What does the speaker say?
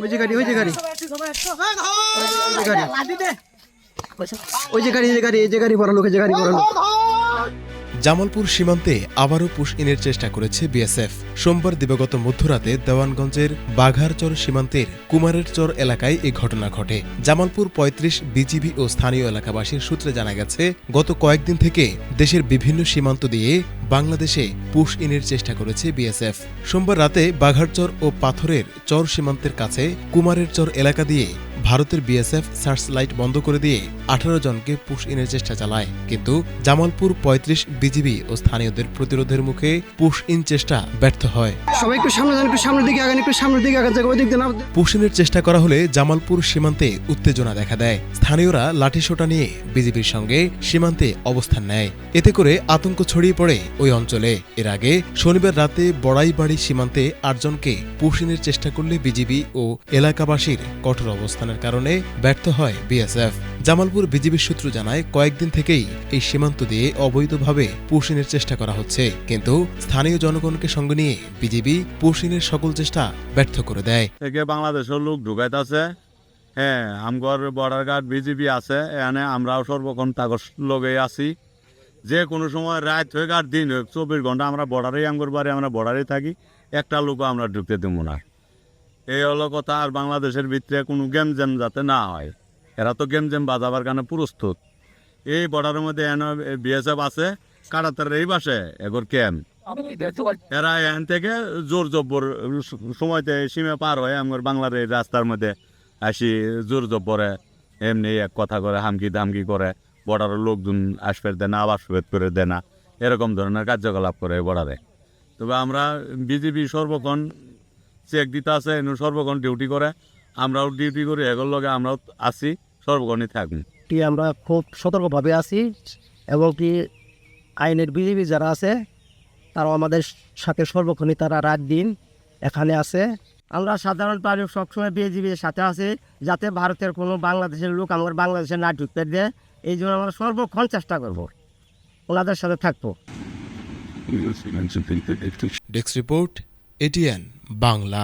ওই যে গাড়ি ওই যে গাড়ি ওই যে গাড়ি এই যে গাড়ি এই যে গাড়ি বড় লোক এই যে গাড়ি বড় লোক। জামালপুর সীমান্তে আবারও পুশ ইনের চেষ্টা করেছে বিএসএফ। সোমবার দিবাগত মধ্যরাতে দেওয়ানগঞ্জের বাঘারচর সীমান্তের কুমারের চর এলাকায় এই ঘটনা ঘটে। জামালপুর ৩৫ বিজিবি ও স্থানীয় এলাকাবাসীর সূত্রে জানা গেছে, গত কয়েকদিন থেকে দেশের বিভিন্ন সীমান্ত দিয়ে বাংলাদেশে পুশ ইনের চেষ্টা করেছে বিএসএফ। সোমবার রাতে বাঘারচর ও পাথরের চর সীমান্তের কাছে কুমারের চর এলাকা দিয়ে ভারতের বিএসএফ সার্চ লাইট বন্ধ করে দিয়ে ১৮ জনকে পুশ ইনের চেষ্টা চালায়, কিন্তু জামালপুর ৩৫ বিজিবি ও স্থানীয়দের প্রতিরোধের মুখে পুশ ইন চেষ্টা ব্যর্থ হয়। সবাই একটু সামনে যান, একটু সামনের দিকে আগান, একটু সামনের দিকে আগান, ওই দিক দিয়ে না। পুশ ইনের চেষ্টা করা হলে জামালপুর সীমান্তে উত্তেজনা দেখা দেয়। স্থানীয়রা লাঠিসোঁটা নিয়ে বিজিবির সঙ্গে সীমান্তে অবস্থান নেয়। এতে করে আতঙ্ক ছড়িয়ে পড়ে ওই অঞ্চলে। এর আগে শনিবার রাতে বড়াইবাড়ি সীমান্তে ৮ জনকে পুশ ইনের চেষ্টা করলে বিজিবি ও এলাকাবাসীর কঠোর অবস্থানের কারণে ব্যর্থ হয় বিএসএফ। জামালপুর বিজিবির সূত্র জানায়, কয়েকদিন থেকেই এই সীমান্ত দিয়ে অবৈধভাবে পুশ ইনের চেষ্টা করা হচ্ছে, কিন্তু স্থানীয় জনগণকে সঙ্গে নিয়ে বিজিবি পুশ ইনের সকল চেষ্টা ব্যর্থ করে দেয়। থেকে বাংলাদেশের লোক ঢুকাইতেছে, হ্যাঁ আমগর বর্ডার গার্ড বিজিবি আছে, এখানে আমরাও সর্বক্ষণ তাগর লগে আছি। যে কোনো সময় রাত হোক আর দিন হোক ২৪ ঘন্টা আমরা বর্ডারেই আমগর বাড়ি, আমরা বর্ডারেই থাকি, একটা লোকও আমরা ঢুকতে দেব না। এই হলো কথা। আর বাংলাদেশের ভিতরে কোনো গেম জেম যাতে না হয়, এরা তো গেম জেম বাজাবার কারণে প্রস্তুত। এই বর্ডারের মধ্যে বিএসএফ আছে, কাটাতার এই বাসে এগোর ক্যাম্প, এরা এখান থেকে জোর জব্বর সময়তে সীমা পার হয় আমার বাংলার এই রাস্তার মধ্যে আসি জোর জব্বরে এমনি এক কথা করে হামকি দামকি করে বর্ডারের লোকজন আসফের দেয় না, আবার সুবেদ করে দেয় না, এরকম ধরনের কার্যকলাপ করে বর্ডারে। তবে আমরা বিজিবি সর্বক্ষণ চেক দিতে আছে, সর্বক্ষণ ডিউটি করে, আমরাও ডিউটি করি, এগুলোর লগে আমরাও আছি, সর্বক্ষণই থাকবো। আমরা খুব সতর্কভাবে আছি এবং কি আইনের বিজিবি যারা আছে তারাও আমাদের সাথে সর্বক্ষণই তারা রাত দিন এখানে আছে। আমরা সাধারণ পাবলিক সবসময় বিজিবির সাথে আছি, যাতে ভারতের কোনো বাংলাদেশের লোক আমার বাংলাদেশে না ঢুকতে দেয়। এই জন্য আমরা সর্বক্ষণ চেষ্টা করব, ওনাদের সাথে থাকবো। Desk report, ATN Bangla.